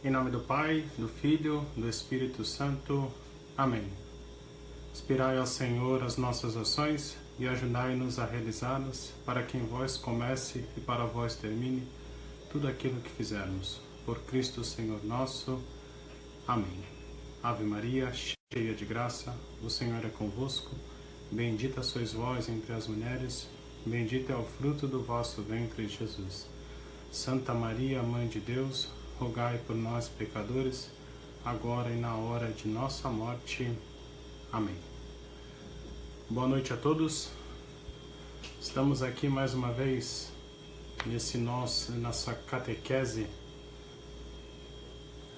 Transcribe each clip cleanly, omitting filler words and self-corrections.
Em nome do Pai, do Filho, do Espírito Santo. Amém. Inspirai ao Senhor as nossas ações e ajudai-nos a realizá-las, para que em vós comece e para vós termine tudo aquilo que fizermos. Por Cristo Senhor nosso. Amém. Ave Maria, cheia de graça, o Senhor é convosco. Bendita sois vós entre as mulheres, bendito é o fruto do vosso ventre, Jesus. Santa Maria, Mãe de Deus, rogai por nós, pecadores, agora e na hora de nossa morte. Amém. Boa noite a todos. Estamos aqui mais uma vez nossa catequese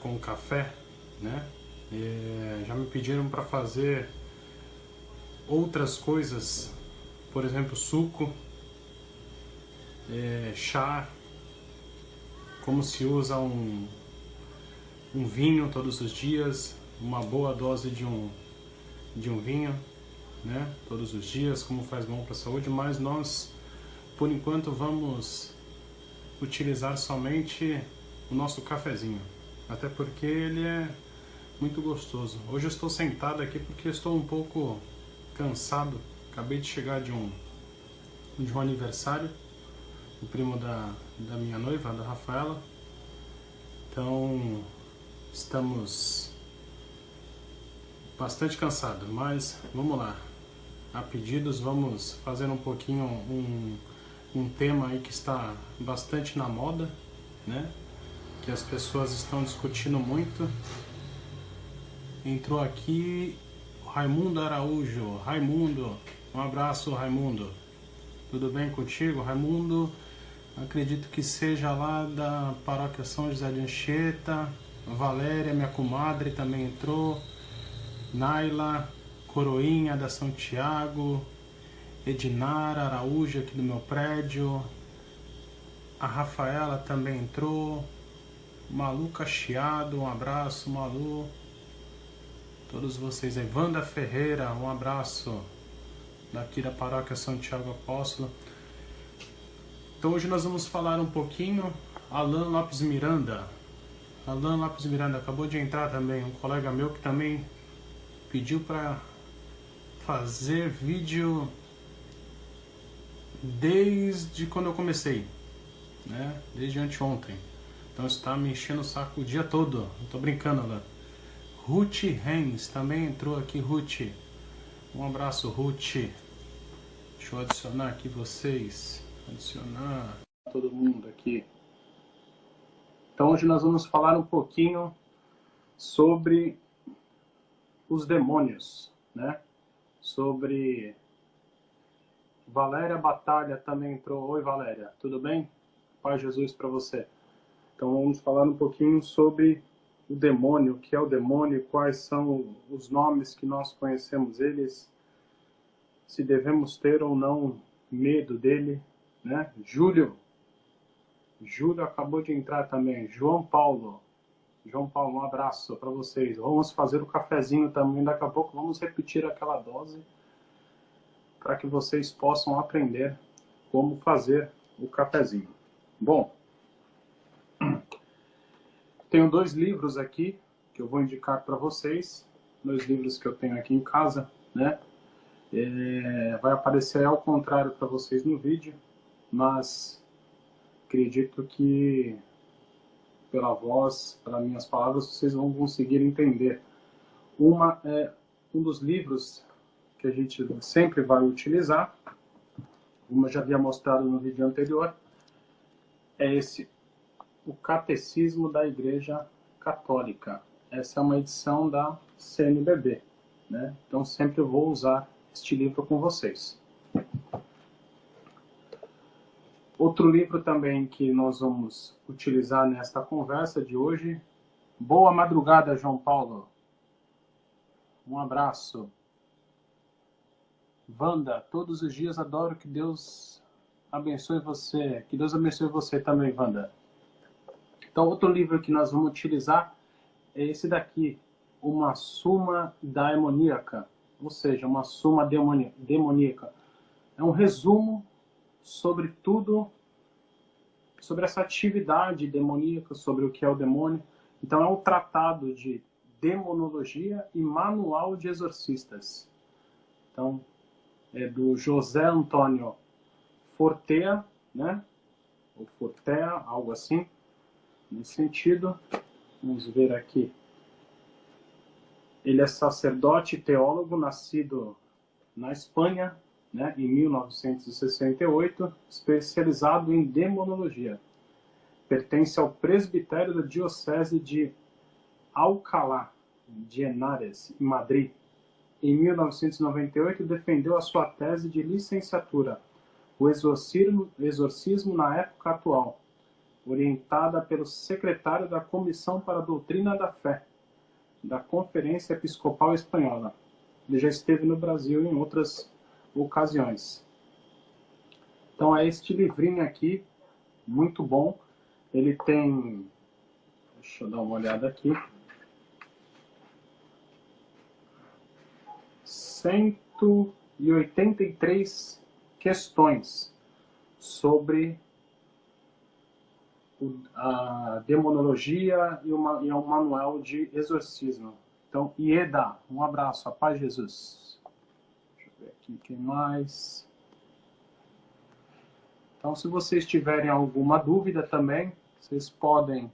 com café, né? Já me pediram para fazer outras coisas, por exemplo, suco, chá, como se usa um vinho todos os dias, uma boa dose de um vinho, né? Todos os dias, como faz bom para a saúde, mas nós, por enquanto, vamos utilizar somente o nosso cafezinho, até porque ele é muito gostoso. Hoje eu estou sentado aqui porque estou um pouco cansado. Acabei de chegar de um aniversário, o primo da minha noiva, da Rafaela. Então estamos bastante cansados, mas vamos lá. A pedidos, vamos fazer um pouquinho um tema aí que está bastante na moda, né? Que as pessoas estão discutindo muito. Entrou aqui Raimundo Araújo. Raimundo, um abraço, Raimundo. Tudo bem contigo, Raimundo? Acredito que seja lá da Paróquia São José de Anchieta. Valéria, minha comadre, também entrou. Naila, Coroinha da São Tiago. Edinara Araújo, aqui do meu prédio. A Rafaela também entrou. Malu Cacheado, um abraço, Malu. Todos vocês aí. Wanda Ferreira, um abraço. Daqui da Paróquia São Tiago Apóstolo. Então hoje nós vamos falar um pouquinho. Alan Lopes Miranda. Alan Lopes Miranda acabou de entrar também. Um colega meu que também pediu para fazer vídeo desde quando eu comecei, né? Desde anteontem. Então está me enchendo o saco o dia todo. Não tô brincando, Alan. Ruth Renz também entrou aqui. Ruth, um abraço, Ruth. Deixa eu adicionar aqui vocês. Adicionar todo mundo aqui. Então hoje nós vamos falar um pouquinho sobre os demônios, né? Sobre Valéria Batalha também entrou. Oi, Valéria, tudo bem? Paz Jesus para você. Então vamos falar um pouquinho sobre o demônio, o que é o demônio, quais são os nomes que nós conhecemos eles, se devemos ter ou não medo dele, né? Júlio acabou de entrar também. João Paulo, um abraço para vocês. Vamos fazer o cafezinho também, daqui a pouco vamos repetir aquela dose para que vocês possam aprender como fazer o cafezinho. Bom, tenho 2 livros aqui que eu vou indicar para vocês, 2 livros que eu tenho aqui em casa, né? Vai aparecer ao contrário para vocês no vídeo, mas acredito que pela voz, pelas minhas palavras, vocês vão conseguir entender. Uma é um dos livros que a gente sempre vai utilizar, como eu já havia mostrado no vídeo anterior, é esse, o Catecismo da Igreja Católica. Essa é uma edição da CNBB, né? Então sempre vou usar este livro com vocês. Outro livro também que nós vamos utilizar nesta conversa de hoje. Boa madrugada, João Paulo. Um abraço. Wanda, todos os dias adoro, que Deus abençoe você. Que Deus abençoe você também, Wanda. Então, outro livro que nós vamos utilizar é esse daqui, Uma Suma Daimoníaca, ou seja, uma Suma Demoníaca. É um resumo sobre tudo, sobre essa atividade demoníaca, sobre o que é o demônio. Então é um tratado de demonologia e manual de exorcistas. Então é do José Antônio Fortea, né? Ou Fortea, algo assim, nesse sentido. Vamos ver aqui. Ele é sacerdote e teólogo, nascido na Espanha, né, em 1968, especializado em demonologia. Pertence ao presbitério da Diocese de Alcalá de Henares, em Madrid. Em 1998, defendeu a sua tese de licenciatura, o exorcismo na época atual, orientada pelo secretário da Comissão para a Doutrina da Fé, da Conferência Episcopal Espanhola. Ele já esteve no Brasil em outras ocasiões. Então é este livrinho aqui, muito bom. Ele tem, deixa eu dar uma olhada aqui, 183 questões sobre a demonologia e um manual de exorcismo. Então, Ieda, um abraço, a paz de Jesus. Deixa eu ver aqui quem mais. Então, se vocês tiverem alguma dúvida também, vocês podem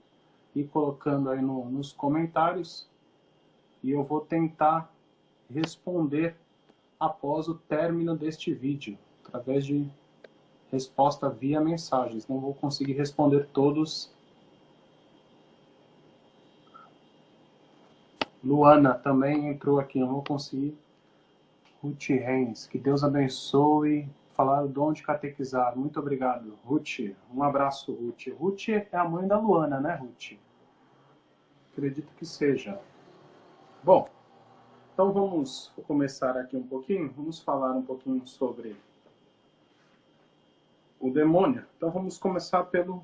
ir colocando aí nos comentários e eu vou tentar responder após o término deste vídeo, através de resposta via mensagens. Não vou conseguir responder todos. Luana também entrou aqui, não vou conseguir. Ruth Reis, que Deus abençoe. Falaram de onde catequizar. Muito obrigado, Ruth. Um abraço, Ruth. Ruth é a mãe da Luana, né, Ruth? Acredito que seja. Bom, então vamos começar aqui um pouquinho. Vamos falar um pouquinho sobre o demônio. Então vamos começar pelo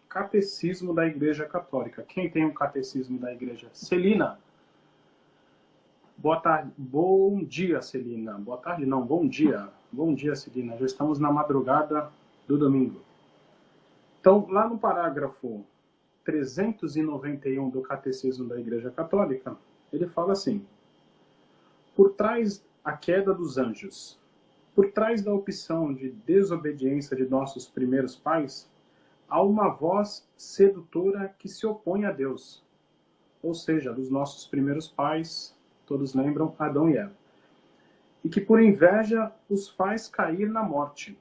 Catecismo da Igreja Católica. Quem tem o Catecismo da Igreja? Celina. Boa tarde. Bom dia, Celina. Boa tarde, não. Bom dia. Bom dia, Celina. Já estamos na madrugada do domingo. Então, lá no parágrafo 391 do Catecismo da Igreja Católica, ele fala assim: por trás a queda dos anjos, por trás da opção de desobediência de nossos primeiros pais, há uma voz sedutora que se opõe a Deus. Ou seja, dos nossos primeiros pais, todos lembram, Adão e Eva. E que por inveja os faz cair na morte.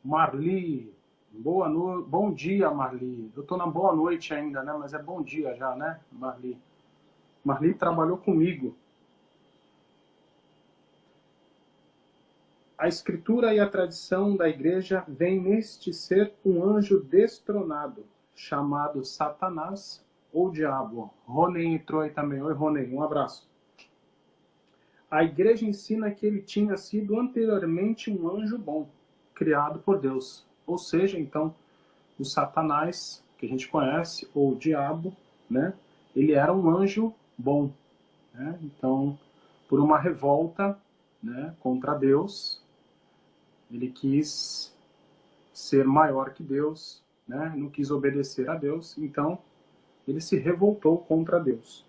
Marli, bom dia, Marli. Eu estou na boa noite ainda, né? Mas é bom dia já, né, Marli? Marli trabalhou comigo. A Escritura e a tradição da Igreja veem neste ser um anjo destronado, chamado Satanás ou Diabo. Rony entrou aí também. Oi, Rony, um abraço. A Igreja ensina que ele tinha sido anteriormente um anjo bom, criado por Deus. Ou seja, então, o Satanás, que a gente conhece, ou o Diabo, né? Ele era um anjo bom. Né? Então, por uma revolta, né, contra Deus, ele quis ser maior que Deus, né? Não quis obedecer a Deus, então ele se revoltou contra Deus.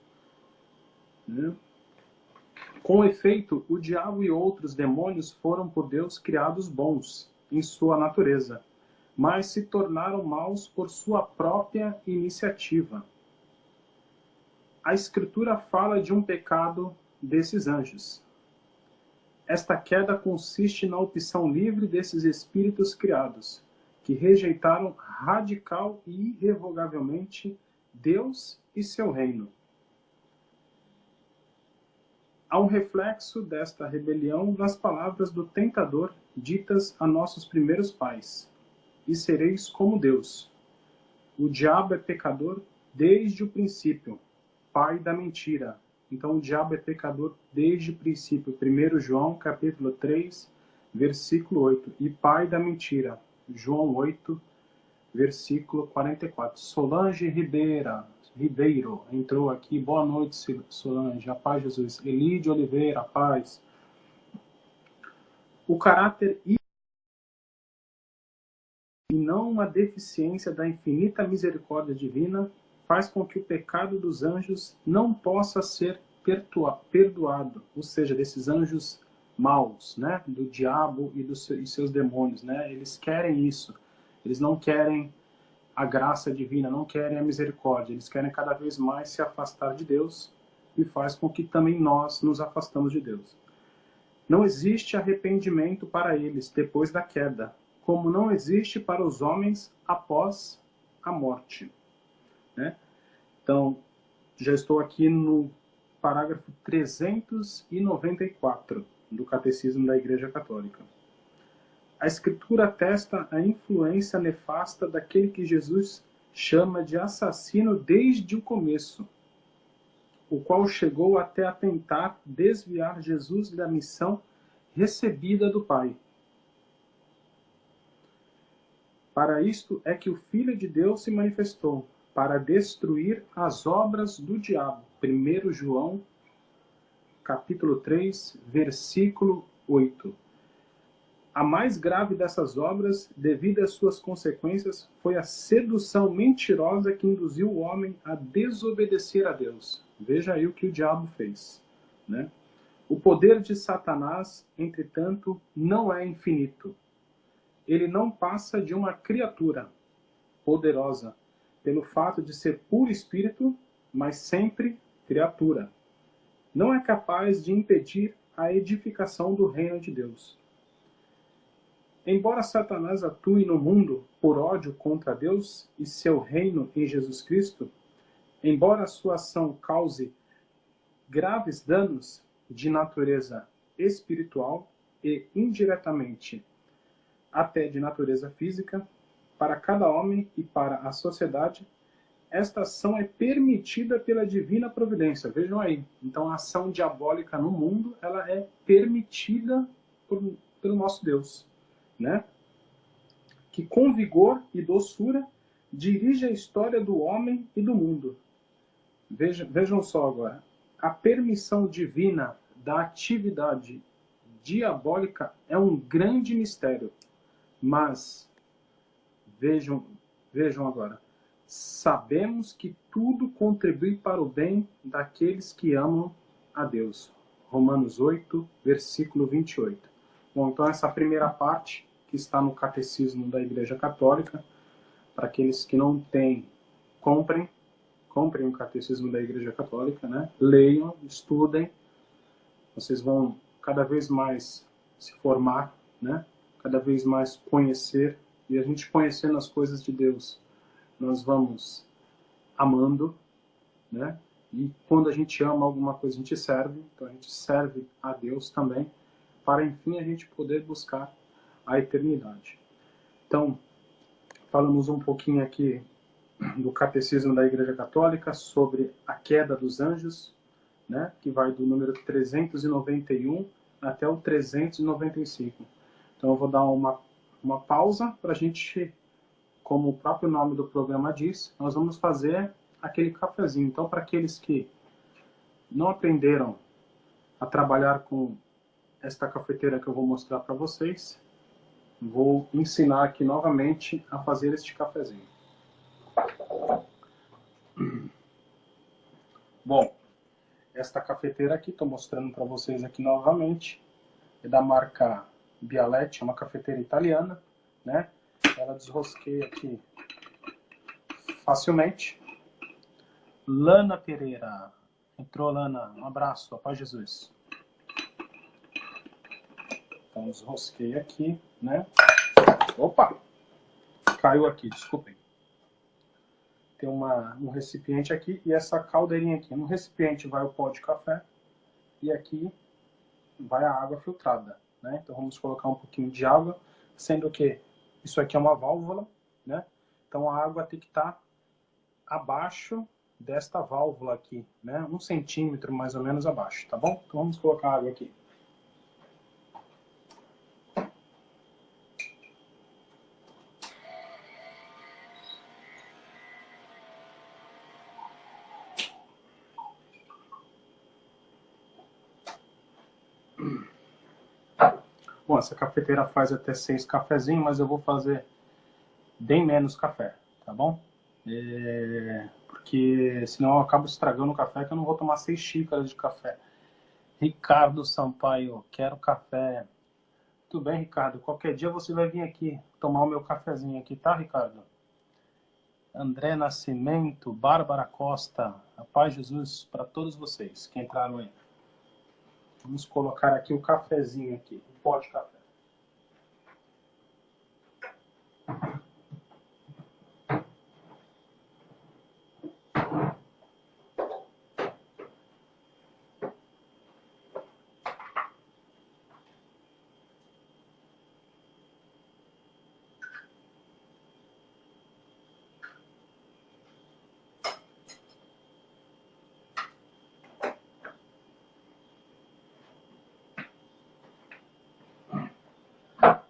Né? Com efeito, o diabo e outros demônios foram por Deus criados bons em sua natureza, mas se tornaram maus por sua própria iniciativa. A Escritura fala de um pecado desses anjos. Esta queda consiste na opção livre desses espíritos criados, que rejeitaram radical e irrevogavelmente Deus e seu reino. Há um reflexo desta rebelião nas palavras do tentador ditas a nossos primeiros pais: e sereis como Deus. O diabo é pecador desde o princípio, pai da mentira. Então o diabo é pecador desde o princípio. 1 João capítulo 3, versículo 8. E pai da mentira. João 8, versículo 44. Solange Ribeiro entrou aqui. Boa noite, Solange. A paz de Jesus. Elide Oliveira, a paz. O caráter e não uma deficiência da infinita misericórdia divina faz com que o pecado dos anjos não possa ser perdoado, ou seja, desses anjos maus, né, do diabo e seus demônios, né, eles querem isso, eles não querem a graça divina, não querem a misericórdia, eles querem cada vez mais se afastar de Deus e faz com que também nós nos afastamos de Deus. Não existe arrependimento para eles depois da queda, como não existe para os homens após a morte, né? Então, já estou aqui no parágrafo 394 do Catecismo da Igreja Católica. A Escritura atesta a influência nefasta daquele que Jesus chama de assassino desde o começo, o qual chegou até a tentar desviar Jesus da missão recebida do Pai. Para isto é que o Filho de Deus se manifestou, para destruir as obras do diabo. 1 João, capítulo 3, versículo 8. A mais grave dessas obras, devido às suas consequências, foi a sedução mentirosa que induziu o homem a desobedecer a Deus. Veja aí o que o diabo fez, né? O poder de Satanás, entretanto, não é infinito. Ele não passa de uma criatura poderosa, pelo fato de ser puro espírito, mas sempre criatura. Não é capaz de impedir a edificação do reino de Deus. Embora Satanás atue no mundo por ódio contra Deus e seu reino em Jesus Cristo, embora sua ação cause graves danos de natureza espiritual e indiretamente até de natureza física, para cada homem e para a sociedade, esta ação é permitida pela divina providência. Vejam aí. Então, a ação diabólica no mundo, ela é permitida pelo nosso Deus, né? Que com vigor e doçura dirige a história do homem e do mundo. Vejam só agora. A permissão divina da atividade diabólica é um grande mistério. Mas, vejam agora, sabemos que tudo contribui para o bem daqueles que amam a Deus. Romanos 8, versículo 28. Bom, então essa primeira parte, que está no Catecismo da Igreja Católica, para aqueles que não têm, comprem o Catecismo da Igreja Católica, né? Leiam, estudem, vocês vão cada vez mais se formar, né? Cada vez mais conhecer, e a gente conhecendo as coisas de Deus, nós vamos amando, né? E quando a gente ama alguma coisa, a gente serve, então a gente serve a Deus também, para enfim a gente poder buscar a eternidade. Então, falamos um pouquinho aqui do Catecismo da Igreja Católica sobre a queda dos anjos, né? Que vai do número 391 até o 395. Então eu vou dar uma pausa para a gente, como o próprio nome do programa diz, nós vamos fazer aquele cafezinho. Então, para aqueles que não aprenderam a trabalhar com esta cafeteira que eu vou mostrar para vocês, vou ensinar aqui novamente a fazer este cafezinho. Bom, esta cafeteira aqui, estou mostrando para vocês aqui novamente, é da marca Bialetti, é uma cafeteira italiana, né? Ela desrosqueia aqui facilmente. Lana Pereira. Entrou, Lana. Um abraço. A paz de Jesus. Então, desrosqueia aqui, né? Opa! Caiu aqui, desculpem. Tem um recipiente aqui e essa caldeirinha aqui. No recipiente vai o pó de café e aqui vai a água filtrada, né? Então vamos colocar um pouquinho de água, sendo que isso aqui é uma válvula, né? Então a água tem que estar abaixo desta válvula aqui, né? 1 centímetro mais ou menos abaixo, tá bom? Então vamos colocar a água aqui. Bom, essa cafeteira faz até 6 cafezinhos, mas eu vou fazer bem menos café, tá bom? porque senão eu acabo estragando o café, que eu não vou tomar 6 xícaras de café. Ricardo Sampaio, quero café. Tudo bem, Ricardo? Qualquer dia você vai vir aqui tomar o meu cafezinho aqui, tá, Ricardo? André Nascimento, Bárbara Costa, a paz de Jesus para todos vocês que entraram aí. Vamos colocar aqui o cafezinho aqui, o pó de café.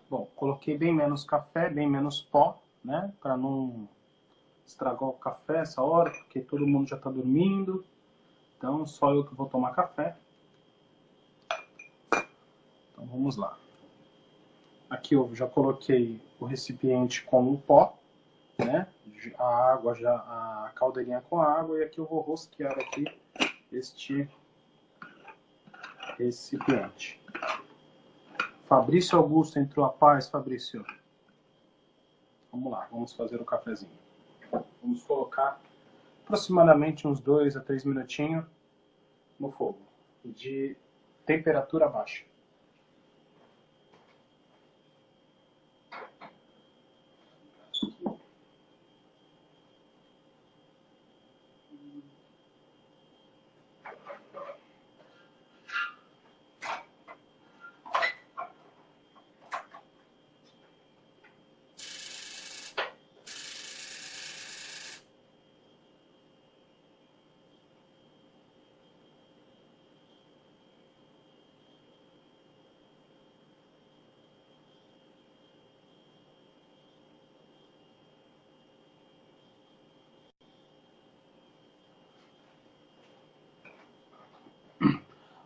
Bom, coloquei bem menos café, bem menos pó, né? Para não estragar o café essa hora, porque todo mundo já está dormindo. Então, só eu que vou tomar café. Então, vamos lá. Aqui eu já coloquei o recipiente com o pó, né? A água, a caldeirinha com a água. E aqui eu vou rosquear aqui este recipiente. Fabrício Augusto entrou, a paz, Fabrício. Vamos lá, vamos fazer o cafezinho. Vamos colocar aproximadamente uns 2 a 3 minutinhos no fogo, de temperatura baixa.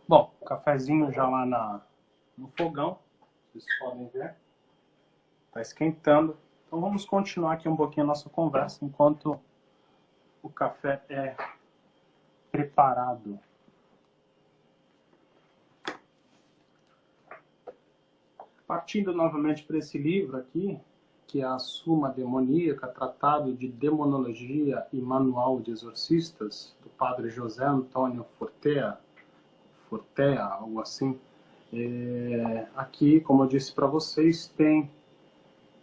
Bom, cafezinho já lá no fogão, vocês podem ver, está esquentando. Então vamos continuar aqui um pouquinho a nossa conversa enquanto o café é preparado. Partindo novamente para esse livro aqui, que é a Suma Demoníaca, Tratado de Demonologia e Manual de Exorcistas, do padre José Antônio Fortea, algo assim. Aqui, como eu disse para vocês, tem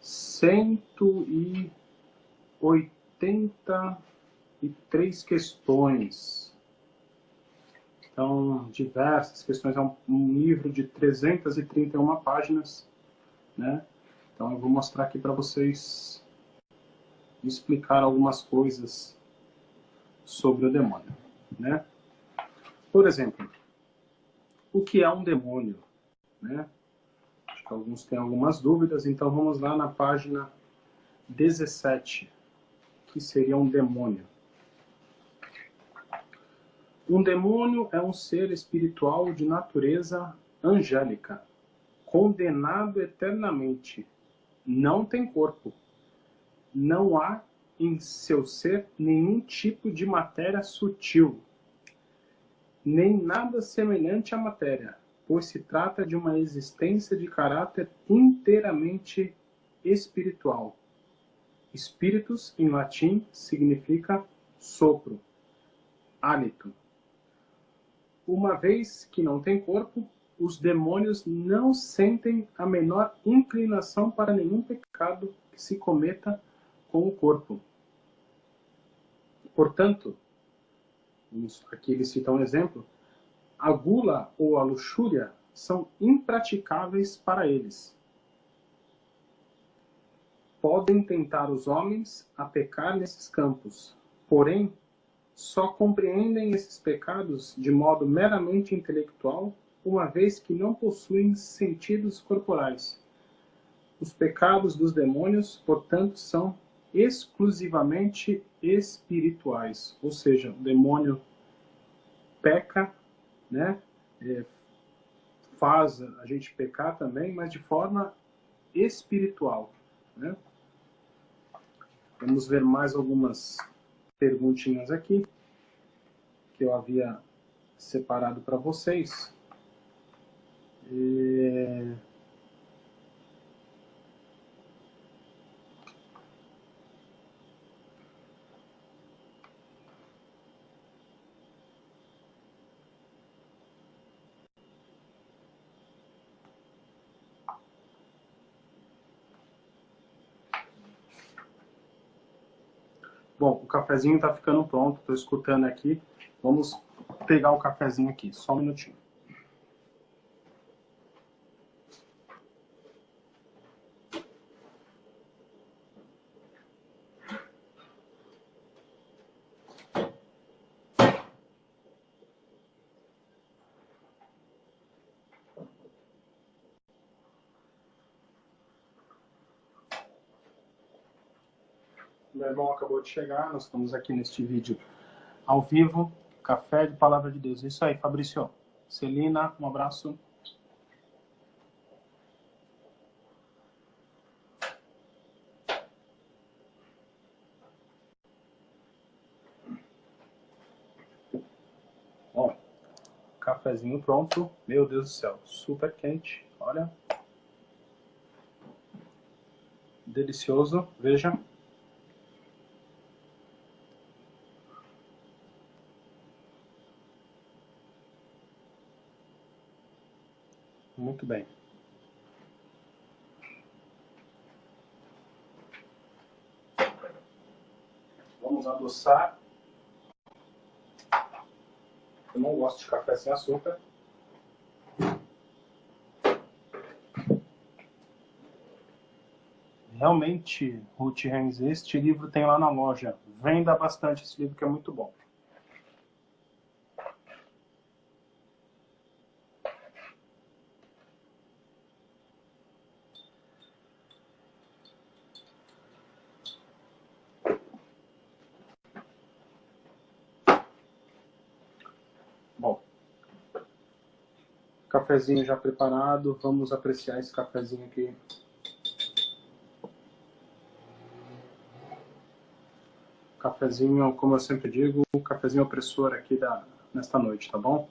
183 questões. Então, diversas questões. É um livro de 331 páginas, né? Então, eu vou mostrar aqui para vocês, explicar algumas coisas sobre o demônio, né? Por exemplo, o que é um demônio, né? Acho que alguns têm algumas dúvidas, então vamos lá na página 17, que seria um demônio. Um demônio é um ser espiritual de natureza angélica, condenado eternamente. Não tem corpo. Não há em seu ser nenhum tipo de matéria sutil, nem nada semelhante à matéria, pois se trata de uma existência de caráter inteiramente espiritual. Spiritus, em latim, significa sopro, hálito. Uma vez que não tem corpo, os demônios não sentem a menor inclinação para nenhum pecado que se cometa com o corpo. Portanto, aqui ele cita um exemplo, a gula ou a luxúria são impraticáveis para eles. Podem tentar os homens a pecar nesses campos, porém, só compreendem esses pecados de modo meramente intelectual, uma vez que não possuem sentidos corporais. Os pecados dos demônios, portanto, são exclusivamente espirituais, ou seja, o demônio peca, né? Faz a gente pecar também, mas de forma espiritual, né? Vamos ver mais algumas perguntinhas aqui que eu havia separado para vocês. Bom, o cafezinho está ficando pronto, estou escutando aqui. Vamos pegar o cafezinho aqui, só um minutinho. Meu irmão acabou de chegar, nós estamos aqui neste vídeo ao vivo, café de Palavra de Deus. Isso aí, Fabrício. Celina, um abraço. Ó, cafezinho pronto. Meu Deus do céu, super quente, olha. Delicioso, veja. Muito bem. Vamos adoçar. Eu não gosto de café sem açúcar. Realmente, Ruth Renz, este livro tem lá na loja. Venda bastante esse livro que é muito bom. Bom, cafezinho já preparado, vamos apreciar esse cafezinho aqui. Cafezinho, como eu sempre digo, o cafezinho opressor aqui nesta noite, tá bom?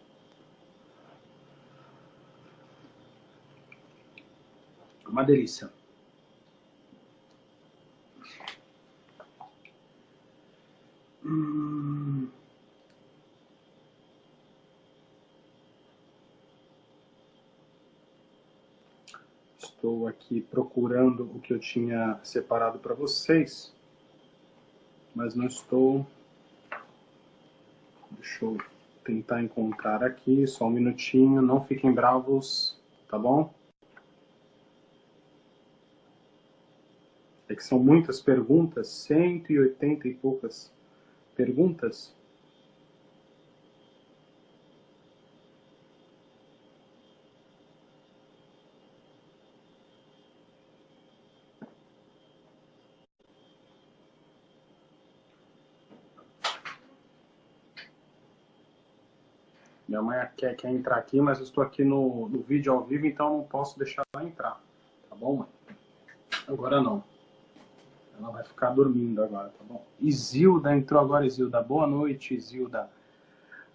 Uma delícia. Estou aqui procurando o que eu tinha separado para vocês, mas não estou. Deixa eu tentar encontrar aqui, só um minutinho, não fiquem bravos, tá bom? É que são muitas perguntas, 180 e poucas perguntas. Minha mãe quer entrar aqui, mas eu estou aqui no vídeo ao vivo, então não posso deixar ela entrar. Tá bom, mãe? Agora não. Ela vai ficar dormindo agora, tá bom? Isilda entrou agora, Isilda. Boa noite, Isilda.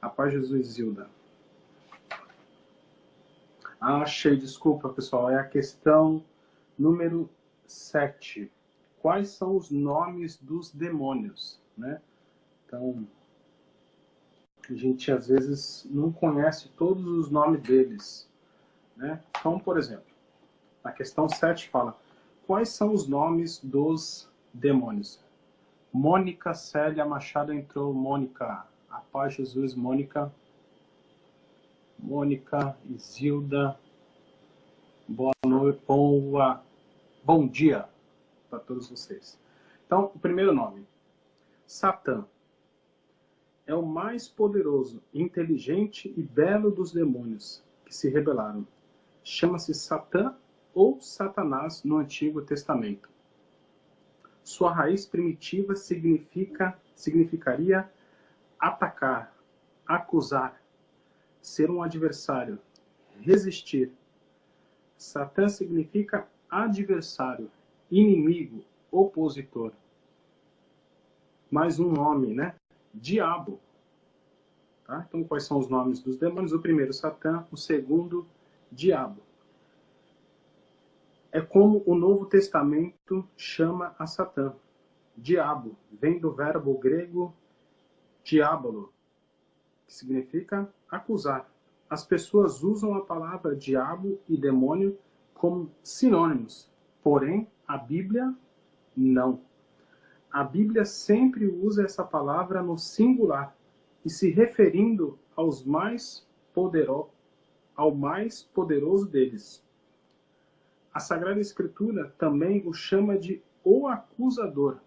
A paz de Jesus, Isilda. Ah, achei, desculpa, pessoal. É a questão número 7. Quais são os nomes dos demônios, né? Então, a gente às vezes não conhece todos os nomes deles, né? Então, por exemplo, a questão 7 fala: quais são os nomes dos demônios? Mônica Célia Machado entrou. Mônica, a paz de Jesus, Mônica. Mônica, Isilda. Boa noite, bom dia para todos vocês. Então, o primeiro nome, Satã. É o mais poderoso, inteligente e belo dos demônios que se rebelaram. Chama-se Satã ou Satanás no Antigo Testamento. Sua raiz primitiva significaria atacar, acusar, ser um adversário, resistir. Satã significa adversário, inimigo, opositor. mais um nome, né? Diabo. Tá? Então, quais são os nomes dos demônios? O primeiro, Satã. O segundo, Diabo. É como o Novo Testamento chama a Satã. Diabo vem do verbo grego diabolo, que significa acusar. As pessoas usam a palavra diabo e demônio como sinônimos, porém a Bíblia não. A Bíblia sempre usa essa palavra no singular e se referindo ao mais poderoso deles. A Sagrada Escritura também o chama de o acusador,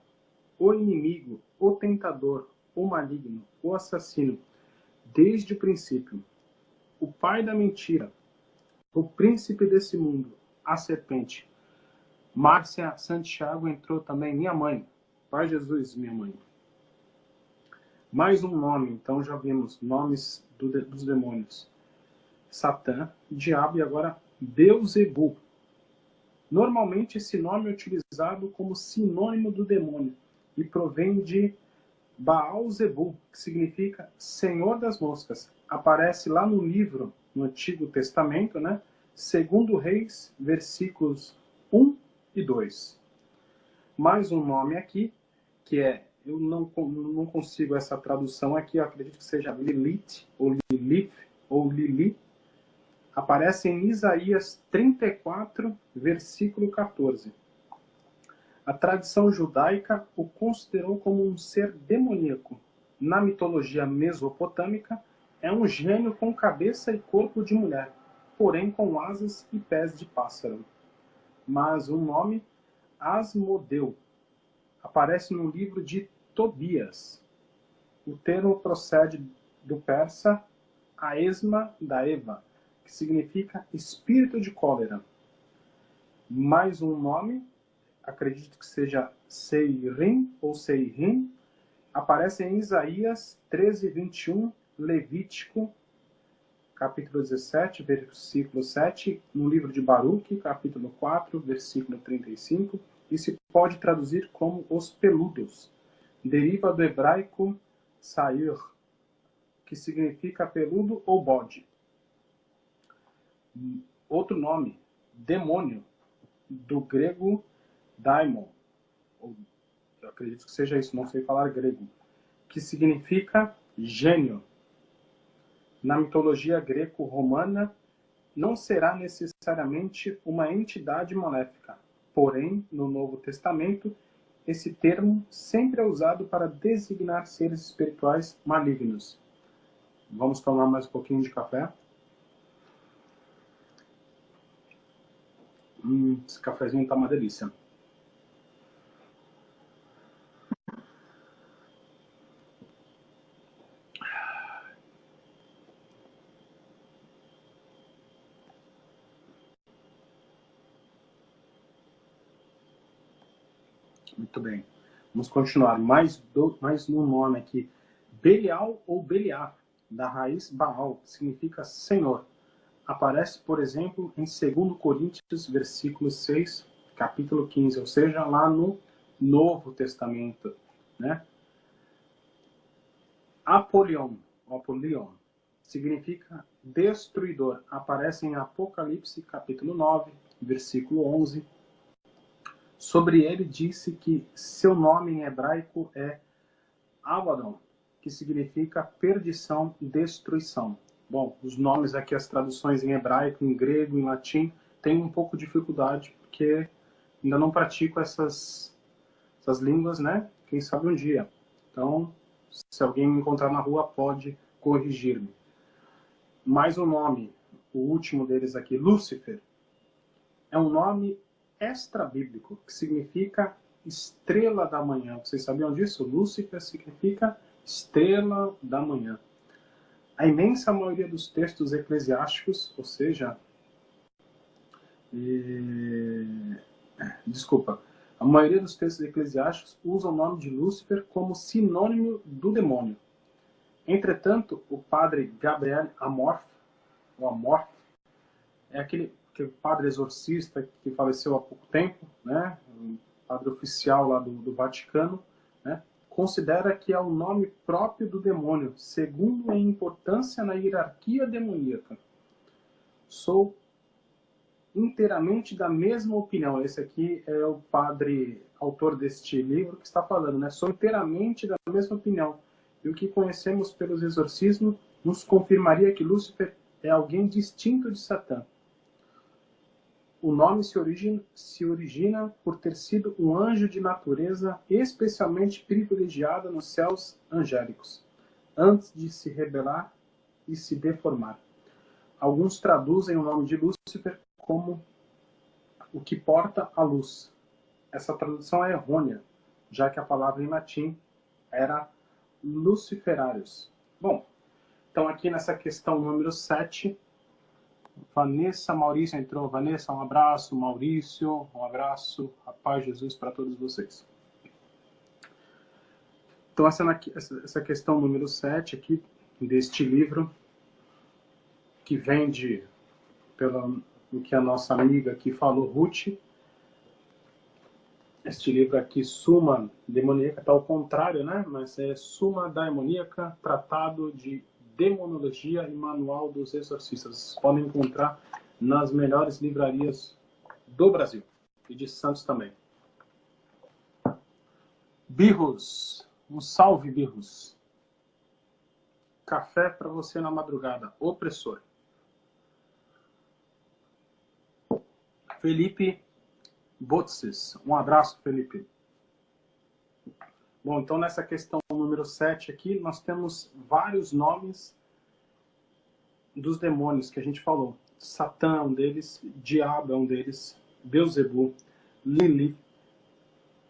o inimigo, o tentador, o maligno, o assassino, desde o princípio. O pai da mentira, o príncipe desse mundo, a serpente. Márcia Santiago entrou também, minha mãe. Pai Jesus, minha mãe. Mais um nome, então já vimos nomes dos demônios. Satã, diabo e agora Beuzebu. Normalmente esse nome é utilizado como sinônimo do demônio e provém de Baal-zebu, que significa Senhor das Moscas. Aparece lá no livro, no Antigo Testamento, né? 2 Reis, versículos 1 e 2. Mais um nome aqui, que eu não consigo essa tradução aqui, eu acredito que seja Lilith, ou Lilith, ou Lili. Aparece em Isaías 34, versículo 14. A tradição judaica o considerou como um ser demoníaco. Na mitologia mesopotâmica, é um gênio com cabeça e corpo de mulher, porém com asas e pés de pássaro. Mas o nome Asmodeu aparece no livro de Tobias. O termo procede do persa Aesma da Eva, que significa espírito de cólera. Mais um nome, acredito que seja Seirim ou Seirim, aparece em Isaías 13, 21, Levítico, capítulo 17, versículo 7, no livro de Baruque, capítulo 4, versículo 35, e se pode traduzir como os peludos. Deriva do hebraico Sair, que significa peludo ou bode. Outro nome, demônio, do grego daimon, eu acredito que seja isso, não sei falar grego, que significa gênio. Na mitologia greco-romana, não será necessariamente uma entidade maléfica. Porém, no Novo Testamento, esse termo sempre é usado para designar seres espirituais malignos. Vamos tomar mais um pouquinho de café. Esse cafezinho tá uma delícia. Muito bem. Vamos continuar. Mais um nome aqui. Belial ou Beliar, da raiz Baal, que significa Senhor. Aparece, por exemplo, em 2 Coríntios, versículo 6, capítulo 15, ou seja, lá no Novo Testamento, né? Apolion significa destruidor. Aparece em Apocalipse, capítulo 9, versículo 11. Sobre ele disse que seu nome em hebraico é Abaddon, que significa perdição e destruição. Bom, os nomes aqui, as traduções em hebraico, em grego, em latim, tem um pouco de dificuldade, porque ainda não pratico essas línguas, né? Quem sabe um dia. Então, se alguém me encontrar na rua, pode corrigir-me. Mais um nome, o último deles aqui, Lúcifer, é um nome extra-bíblico, que significa estrela da manhã. Vocês sabiam disso? Lúcifer significa estrela da manhã. A imensa maioria dos textos eclesiásticos, ou seja, a maioria dos textos eclesiásticos usa o nome de Lúcifer como sinônimo do demônio. Entretanto, o padre Gabriel Amorth, é aquele padre exorcista que faleceu há pouco tempo, né? Um padre oficial lá do Vaticano, né? considera que é o nome próprio do demônio, segundo em importância na hierarquia demoníaca. Sou inteiramente da mesma opinião. Esse aqui é o padre, autor deste livro, que está falando, né? Sou inteiramente da mesma opinião. E o que conhecemos pelos exorcismos nos confirmaria que Lúcifer é alguém distinto de Satã. O nome se origina por ter sido um anjo de natureza especialmente privilegiada nos céus angélicos, antes de se rebelar e se deformar. Alguns traduzem o nome de Lúcifer como o que porta a luz. Essa tradução é errônea, já que a palavra em latim era Luciferarius. Bom, então aqui nessa questão número 7, Vanessa, Maurício entrou. Vanessa, um abraço. Maurício, um abraço. A paz de Jesus para todos vocês. Então essa questão número 7 aqui, deste livro, que vem do que a nossa amiga aqui falou, Ruth. Este livro aqui, Suma Demoníaca, está ao contrário, né? Mas é Suma Daimoníaca, Tratado de Demonologia e Manual dos Exorcistas. Vocês podem encontrar nas melhores livrarias do Brasil e de Santos também. Birros, um salve, Birros. Café para você na madrugada, opressor. Felipe Botzes, um abraço, Felipe. Bom, então nessa questão número 7 aqui, nós temos vários nomes dos demônios que a gente falou. Satã é um deles, Diabo é um deles, Beuzebu, Lilith,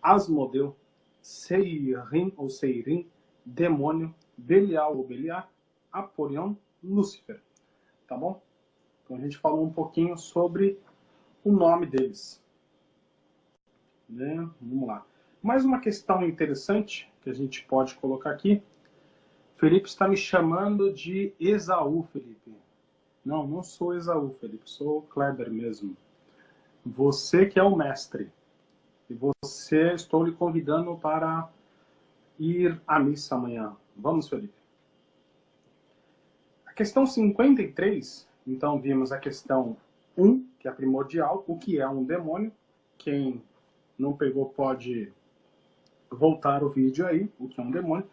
Asmodeu, Seirim ou Seirim, demônio, Belial ou Beliar, Apolion, Lúcifer. Tá bom? Então a gente falou um pouquinho sobre o nome deles. Né? Vamos lá. Mais uma questão interessante que a gente pode colocar aqui. Felipe está me chamando de Esaú, Felipe. Não, não sou Esaú, Felipe. Sou o Kleber mesmo. Você que é o mestre. E você, estou lhe convidando para ir à missa amanhã. Vamos, Felipe. A questão 53, então vimos a questão 1, que é primordial, o que é um demônio. Quem não pegou pode voltar o vídeo aí, o que é um demônio.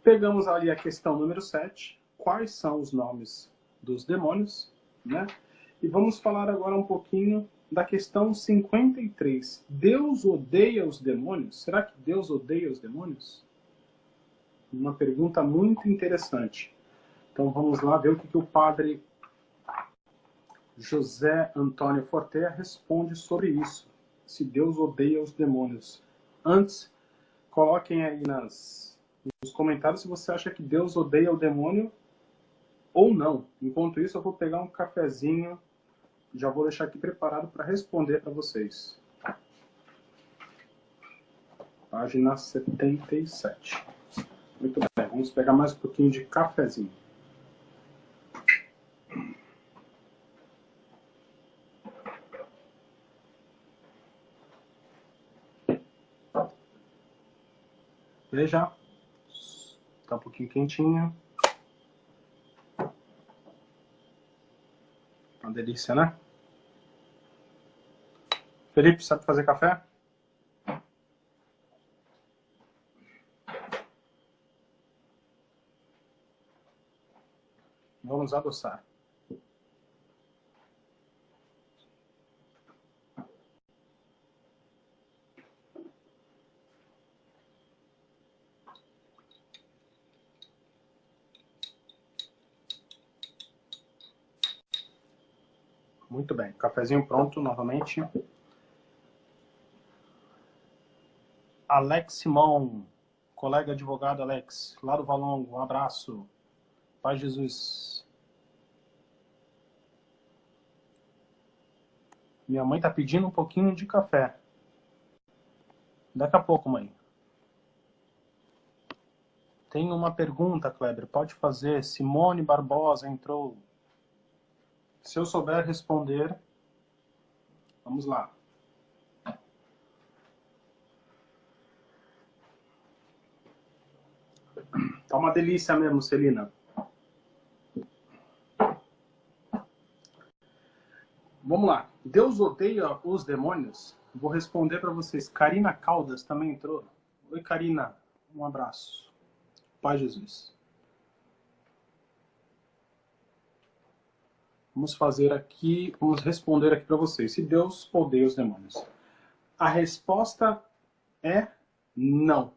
Pegamos ali a questão número 7, quais são os nomes dos demônios, né? E vamos falar agora um pouquinho da questão 53. Deus odeia os demônios? Será que Deus odeia os demônios? Uma pergunta muito interessante. Então vamos lá ver o que o padre José Antônio Fortea responde sobre isso. Se Deus odeia os demônios. Antes, coloquem aí nos comentários se você acha que Deus odeia o demônio ou não. Enquanto isso, eu vou pegar um cafezinho. Já vou deixar aqui preparado para responder para vocês. Página 77. Muito bem, vamos pegar mais um pouquinho de cafezinho. Veja, está um pouquinho quentinho. Uma delícia, né? Felipe, sabe fazer café? Vamos adoçar. Muito bem, cafezinho pronto novamente. Alex Simão, colega advogado Alex, lá do Valongo, um abraço. Pai Jesus. Minha mãe tá pedindo um pouquinho de café. Daqui a pouco, mãe. Tem uma pergunta, Kleber, pode fazer. Simone Barbosa entrou. Se eu souber responder, vamos lá. Tá uma delícia mesmo, Celina. Vamos lá. Deus odeia os demônios? Vou responder para vocês. Karina Caldas também entrou. Oi, Karina. Um abraço. Pai Jesus. Vamos responder aqui para vocês. Se Deus odeia os demônios? A resposta é não.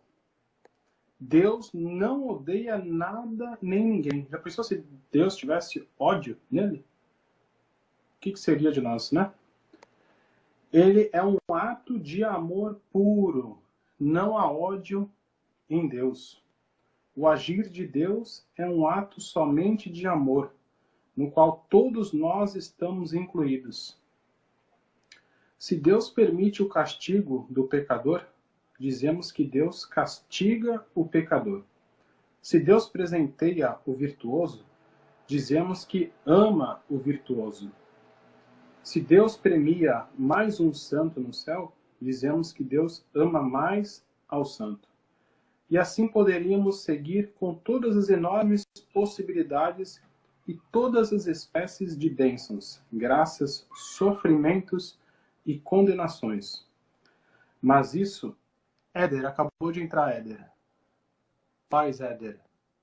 Deus não odeia nada nem ninguém. Já pensou se Deus tivesse ódio nele? O que seria de nós, né? Ele é um ato de amor puro. Não há ódio em Deus. O agir de Deus é um ato somente de amor, no qual todos nós estamos incluídos. Se Deus permite o castigo do pecador, dizemos que Deus castiga o pecador. Se Deus presenteia o virtuoso, dizemos que ama o virtuoso. Se Deus premia mais um santo no céu, dizemos que Deus ama mais ao santo. E assim poderíamos seguir com todas as enormes possibilidades e todas as espécies de bênçãos, graças, sofrimentos e condenações. Mas isso, Éder, acabou de entrar, Éder. Paz, Éder,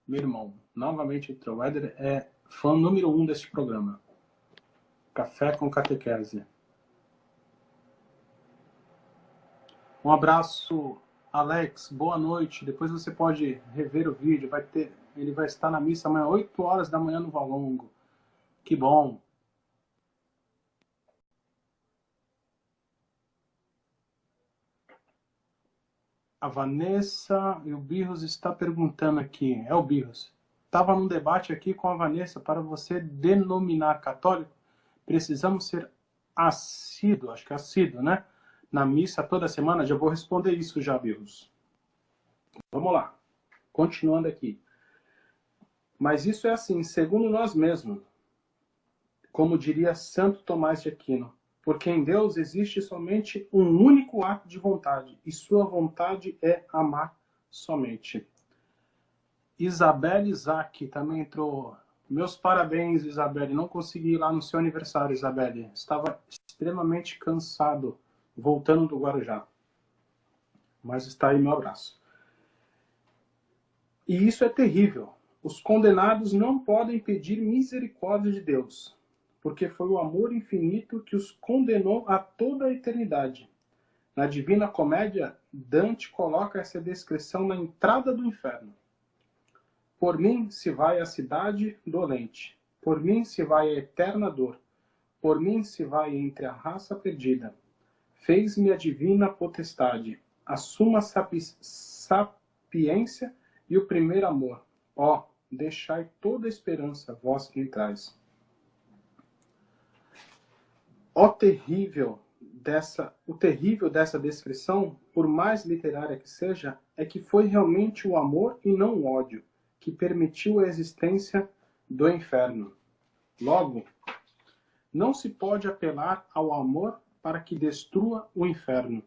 meu irmão, novamente entrou. O Éder é fã número 1 deste programa. Café com Catequese. Um abraço, Alex, boa noite. Depois você pode rever o vídeo. Ele vai estar na missa amanhã, 8 horas da manhã no Valongo. Que bom. A Vanessa e o Birros está perguntando aqui. É o Birros. Estava num debate aqui com a Vanessa. Para você denominar católico, precisamos ser assíduo, acho que assíduo, né? Na missa toda semana. Já vou responder isso já, Birros. Vamos lá. Continuando aqui. Mas isso é assim, segundo nós mesmos. Como diria Santo Tomás de Aquino. Porque em Deus existe somente um único ato de vontade, e sua vontade é amar somente. Isabelle Isaac também entrou. Meus parabéns, Isabelle. Não consegui ir lá no seu aniversário, Isabelle. Estava extremamente cansado, voltando do Guarujá. Mas está aí meu abraço. E isso é terrível. Os condenados não podem pedir misericórdia de Deus, porque foi o amor infinito que os condenou a toda a eternidade. Na Divina Comédia, Dante coloca essa descrição na entrada do inferno. Por mim se vai a cidade dolente, por mim se vai a eterna dor, por mim se vai entre a raça perdida. Fez-me a divina potestade, a suma sapiência e o primeiro amor. Ó, deixai toda a esperança, vós que entrais. O terrível dessa descrição, por mais literária que seja, é que foi realmente o amor e não o ódio que permitiu a existência do inferno. Logo, não se pode apelar ao amor para que destrua o inferno.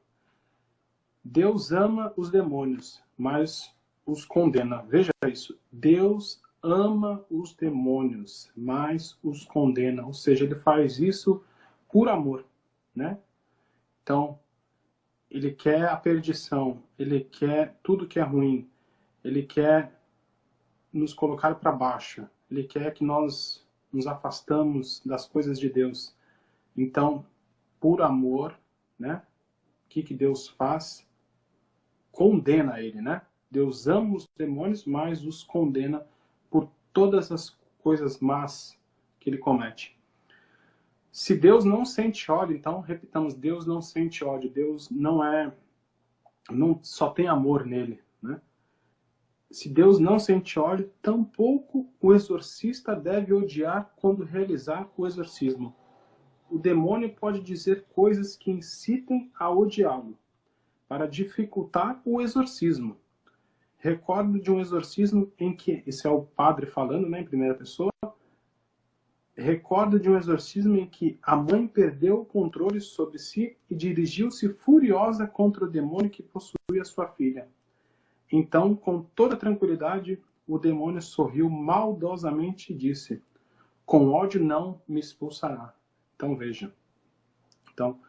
Deus ama os demônios, mas os condena. Veja isso. Deus ama os demônios, mas os condena. Ou seja, ele faz isso por amor, né? Então, ele quer a perdição, ele quer tudo que é ruim, ele quer nos colocar para baixo, ele quer que nós nos afastamos das coisas de Deus. Então, por amor, né? O que Deus faz? Condena ele, né? Deus ama os demônios, mas os condena por todas as coisas más que ele comete. Se Deus não sente ódio, então, repitamos, Deus não sente ódio, Deus não só tem amor nele, né? Se Deus não sente ódio, tampouco o exorcista deve odiar quando realizar o exorcismo. O demônio pode dizer coisas que incitem a odiá-lo, para dificultar o exorcismo. Recordo de um exorcismo em que, esse é o padre falando, né, em primeira pessoa, recordo de um exorcismo em que a mãe perdeu o controle sobre si e dirigiu-se furiosa contra o demônio que possuía sua filha. Então, com toda tranquilidade, o demônio sorriu maldosamente e disse: com ódio não me expulsará. Então veja. Então,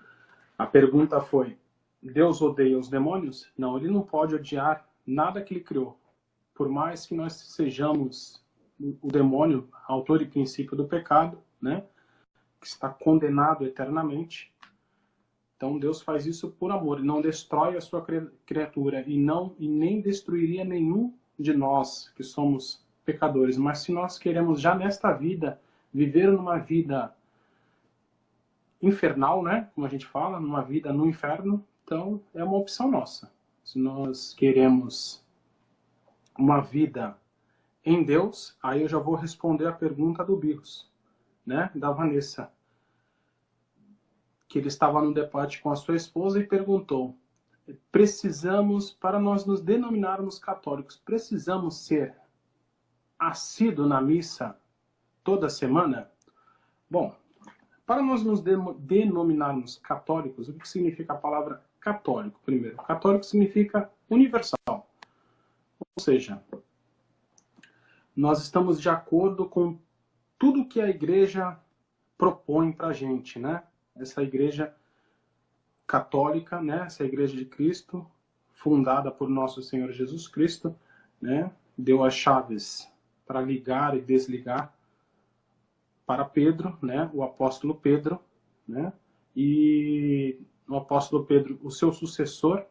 a pergunta foi: Deus odeia os demônios? Não, ele não pode odiar nada que ele criou. Por mais que nós sejamos o demônio, autor e princípio do pecado, né, que está condenado eternamente. Então Deus faz isso por amor, ele não destrói a sua criatura e nem destruiria nenhum de nós que somos pecadores. Mas se nós queremos já nesta vida viver numa vida infernal, né, como a gente fala, numa vida no inferno, então é uma opção nossa. Se nós queremos uma vida em Deus, aí eu já vou responder a pergunta do Birros, né, da Vanessa, que ele estava no debate com a sua esposa e perguntou: precisamos, para nós nos denominarmos católicos, precisamos ser assíduo na missa toda semana? Bom, para nós nos denominarmos católicos, o que significa a palavra católico? Primeiro, católico significa universal. Ou seja, nós estamos de acordo com tudo que a igreja propõe para a gente, né? Essa igreja católica, né? Essa igreja de Cristo, fundada por nosso Senhor Jesus Cristo, né? Deu as chaves para ligar e desligar para Pedro, né? O apóstolo Pedro, né? E o apóstolo Pedro, o seu sucessor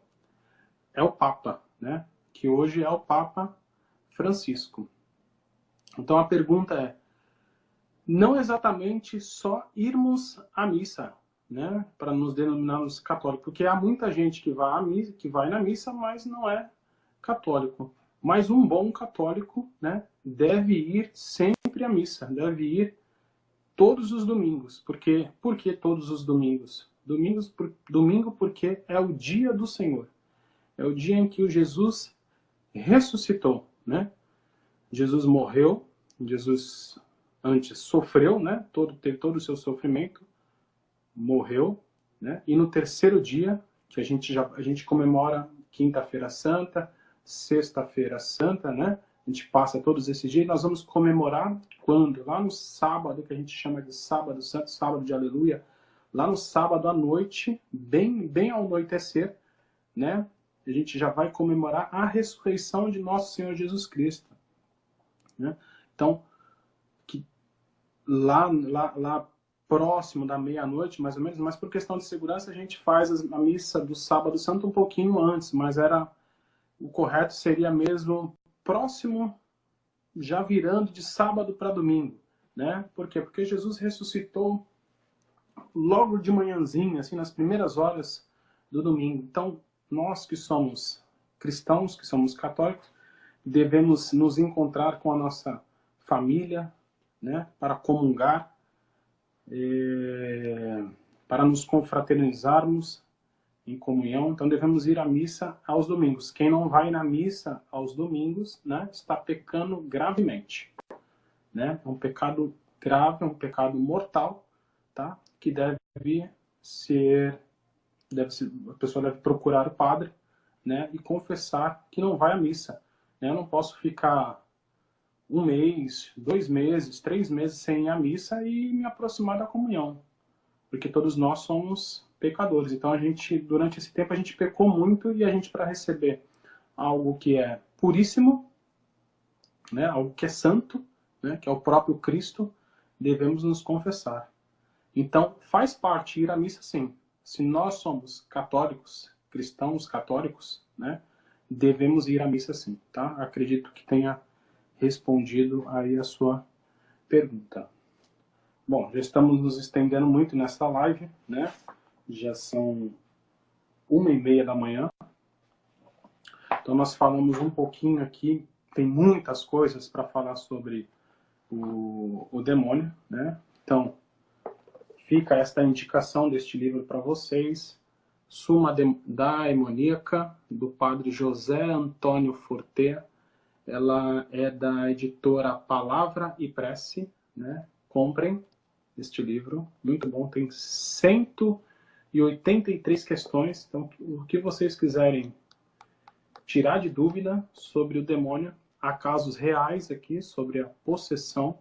é o Papa, né? Que hoje é o Papa Francisco. Então a pergunta é: não exatamente só irmos à missa, né, para nos denominarmos católicos, porque há muita gente que vai à missa, que vai na missa, mas não é católico. Mas um bom católico, né, deve ir sempre à missa, deve ir todos os domingos. Por que todos os domingos? Domingo porque é o dia do Senhor. É o dia em que o Jesus ressuscitou, né? Jesus morreu, Jesus antes sofreu, né? Teve todo o seu sofrimento, morreu, né? E no terceiro dia, que a gente comemora Quinta-feira Santa, Sexta-feira Santa, né? A gente passa todos esses dias e nós vamos comemorar quando? Lá no sábado, que a gente chama de Sábado Santo, Sábado de Aleluia, lá no sábado à noite, bem ao anoitecer, né? A gente já vai comemorar a ressurreição de nosso Senhor Jesus Cristo, né? Então, lá próximo da meia-noite, mais ou menos, mas por questão de segurança a gente faz a missa do Sábado Santo um pouquinho antes, mas o correto seria mesmo próximo, já virando de sábado para domingo, né? Por quê? Porque Jesus ressuscitou logo de manhãzinha, assim, nas primeiras horas do domingo. Então, nós que somos cristãos, que somos católicos, devemos nos encontrar com a nossa família, né, para comungar, para nos confraternizarmos em comunhão. Então devemos ir à missa aos domingos. Quem não vai na missa aos domingos, né, está pecando gravemente, né? É um pecado grave, é um pecado mortal, tá? Que a pessoa deve procurar o padre, né, e confessar que não vai à missa, né? Eu não posso ficar 1 mês, 2 meses, 3 meses sem ir à missa e me aproximar da comunhão, porque todos nós somos pecadores. Então durante esse tempo a gente pecou muito e a gente, para receber algo que é puríssimo, né, algo que é santo, né, que é o próprio Cristo, devemos nos confessar. Então faz parte ir à missa, sim. Se nós somos católicos, cristãos católicos, né, devemos ir à missa, sim, tá? Acredito que tenha respondido aí a sua pergunta. Bom, já estamos nos estendendo muito nessa live, né? Já são 1h30 da manhã. Então nós falamos um pouquinho aqui, tem muitas coisas para falar sobre o demônio, né? Então, fica esta indicação deste livro para vocês, Summa Daemonica, do padre José Antônio Fortea. Ela é da editora Palavra e Prece, né? Comprem este livro, muito bom, tem 183 questões, então o que vocês quiserem tirar de dúvida sobre o demônio, há casos reais aqui sobre a possessão,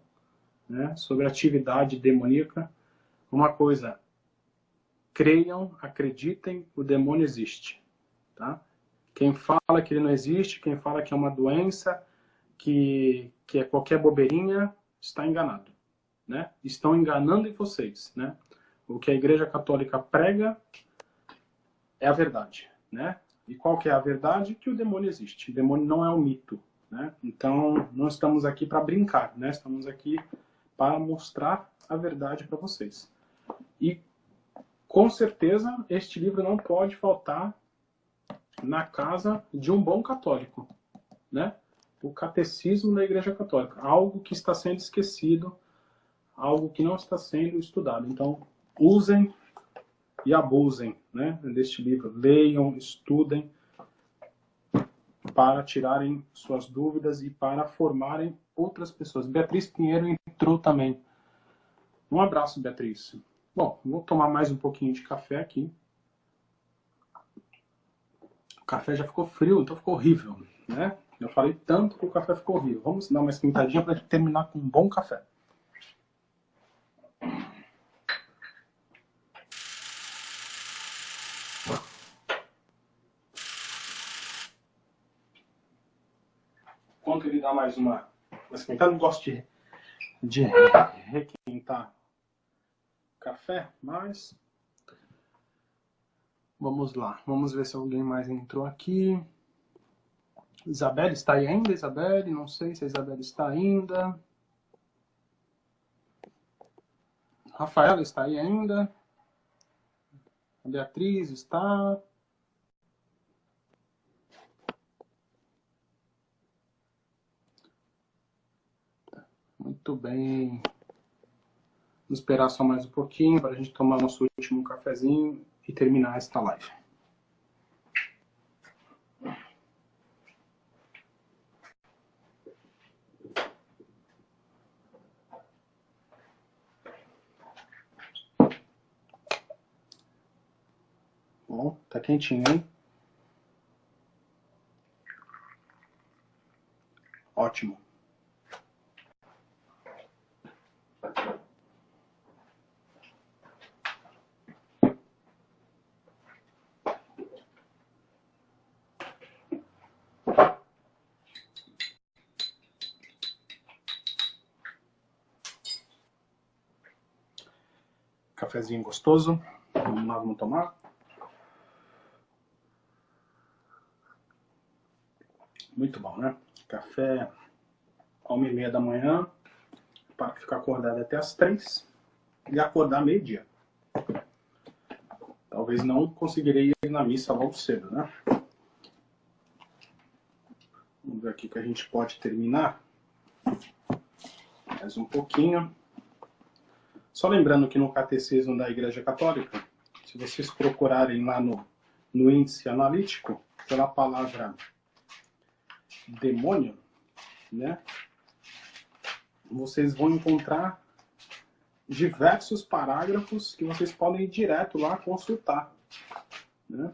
né, sobre a atividade demoníaca. Uma coisa, creiam, acreditem, o demônio existe. Tá? Quem fala que ele não existe, quem fala que é uma doença, que é qualquer bobeirinha, está enganado. Né? Estão enganando vocês. Né? O que a Igreja Católica prega é a verdade. Né? E qual que é a verdade? Que o demônio existe. O demônio não é um mito. Né? Então, não estamos aqui para brincar. Né? Estamos aqui para mostrar a verdade para vocês. E, com certeza, este livro não pode faltar na casa de um bom católico. Né? O Catecismo da Igreja Católica. Algo que está sendo esquecido, algo que não está sendo estudado. Então, usem e abusem, né, deste livro. Leiam, estudem, para tirarem suas dúvidas e para formarem outras pessoas. Beatriz Pinheiro entrou também. Um abraço, Beatriz. Bom, vou tomar mais um pouquinho de café aqui. O café já ficou frio, então ficou horrível, né? Eu falei tanto que o café ficou horrível. Vamos dar uma esquentadinha para terminar com um bom café. Enquanto ele dá mais uma esquentada, não gosto de requentar café, mas vamos lá. Vamos ver se alguém mais entrou aqui. Isabelle está aí ainda? Isabelle, não sei se a Isabelle está ainda. Rafaela está aí ainda. A Beatriz está. Muito bem. Vamos esperar só mais um pouquinho para a gente tomar nosso último cafezinho e terminar esta live. Bom, tá quentinho, hein? Ótimo. Cafezinho gostoso. Vamos tomar. Muito bom, né? Café 1h30 da manhã, para ficar acordado até as 3 e acordar meio-dia. Talvez não conseguirei ir na missa logo cedo, né? Vamos ver aqui que a gente pode terminar. Mais um pouquinho. Só lembrando que no Catecismo da Igreja Católica, se vocês procurarem lá no índice analítico, pela palavra demônio, né, vocês vão encontrar diversos parágrafos que vocês podem ir direto lá consultar. Né?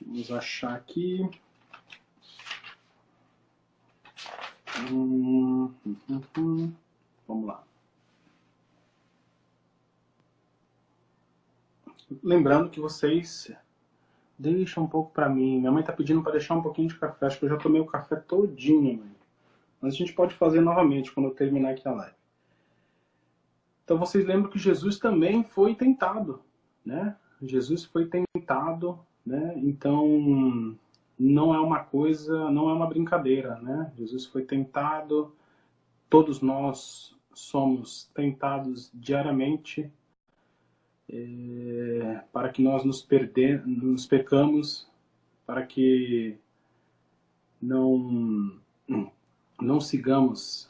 Vamos achar aqui. Vamos lá. Lembrando que vocês deixam um pouco para mim. Minha mãe tá pedindo para deixar um pouquinho de café. Acho que eu já tomei o café todinho, mãe. Mas a gente pode fazer novamente quando eu terminar aqui a live. Então vocês lembram que Jesus também foi tentado, né? Jesus foi tentado, né? Então não é uma coisa, não é uma brincadeira, né? Jesus foi tentado. Todos nós somos tentados diariamente. Para que nós nos percamos, para que não sigamos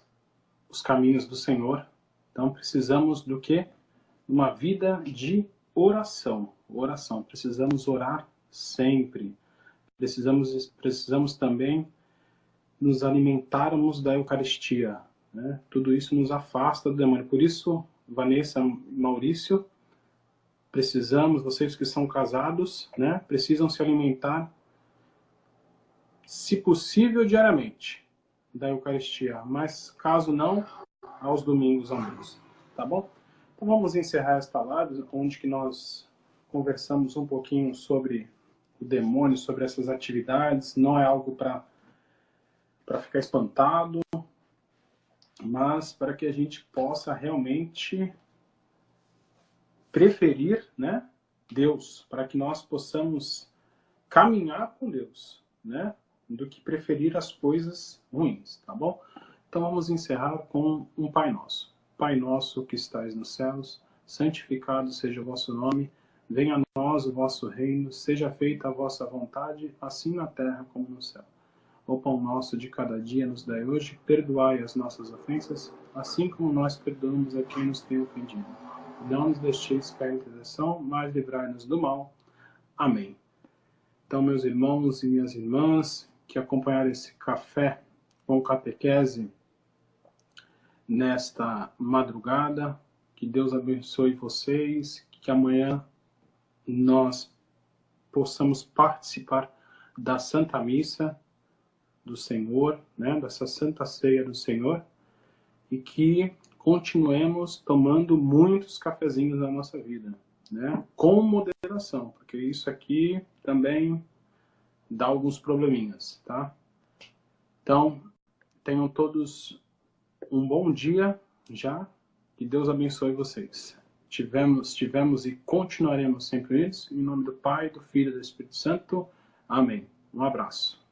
os caminhos do Senhor. Então precisamos do quê? Uma vida de oração. Oração. Precisamos orar sempre. Precisamos também nos alimentarmos da Eucaristia. Né? Tudo isso nos afasta do demônio. Por isso, Vanessa, Maurício, Precisamos, vocês que são casados, né, precisam se alimentar, se possível, diariamente da Eucaristia, mas caso não, aos domingos ao menos, tá bom? Então vamos encerrar esta live, onde que nós conversamos um pouquinho sobre o demônio, sobre essas atividades. Não é algo para ficar espantado, mas para que a gente possa realmente preferir, né, Deus, para que nós possamos caminhar com Deus, né, do que preferir as coisas ruins, tá bom? Então vamos encerrar com um Pai Nosso. Pai nosso que estais nos céus, santificado seja o vosso nome, venha a nós o vosso reino, seja feita a vossa vontade, assim na terra como no céu. O pão nosso de cada dia nos dai hoje, perdoai as nossas ofensas, assim como nós perdoamos a quem nos tem ofendido. Não nos deixeis cair em tentação, mas livrai-nos do mal. Amém. Então, meus irmãos e minhas irmãs, que acompanharam esse café com catequese nesta madrugada, que Deus abençoe vocês, que amanhã nós possamos participar da Santa Missa do Senhor, né, dessa Santa Ceia do Senhor, e que continuemos tomando muitos cafezinhos na nossa vida, né, com moderação, porque isso aqui também dá alguns probleminhas, tá? Então, tenham todos um bom dia já, que Deus abençoe vocês. Tivemos e continuaremos sempre unidos, em nome do Pai, do Filho e do Espírito Santo. Amém. Um abraço.